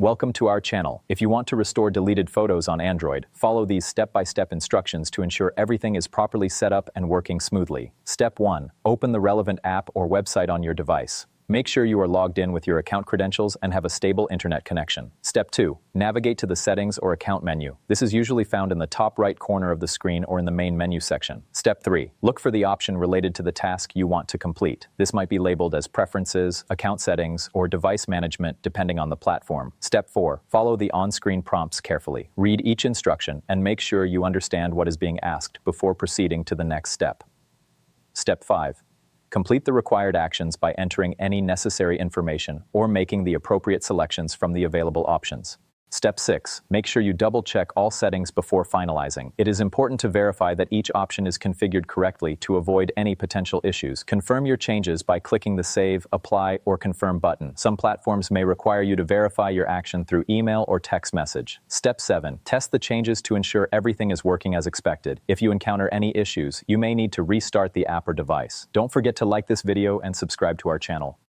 Welcome to our channel. If you want to restore deleted photos on Android, follow these step-by-step instructions to ensure everything is properly set up and working smoothly. Step 1. Open the relevant app or website on your device. Make sure you are logged in with your account credentials and have a stable internet connection. Step 2. Navigate to the Settings or Account menu. This is usually found in the top right corner of the screen or in the main menu section. Step 3. Look for the option related to the task you want to complete. This might be labeled as Preferences, Account Settings, or Device Management depending on the platform. Step 4. Follow the on-screen prompts carefully. Read each instruction and make sure you understand what is being asked before proceeding to the next step. Step 5. Complete the required actions by entering any necessary information or making the appropriate selections from the available options. Step 6. Make sure you double-check all settings before finalizing. It is important to verify that each option is configured correctly to avoid any potential issues. Confirm your changes by clicking the Save, Apply, or Confirm button. Some platforms may require you to verify your action through email or text message. Step 7. Test the changes to ensure everything is working as expected. If you encounter any issues, you may need to restart the app or device. Don't forget to like this video and subscribe to our channel.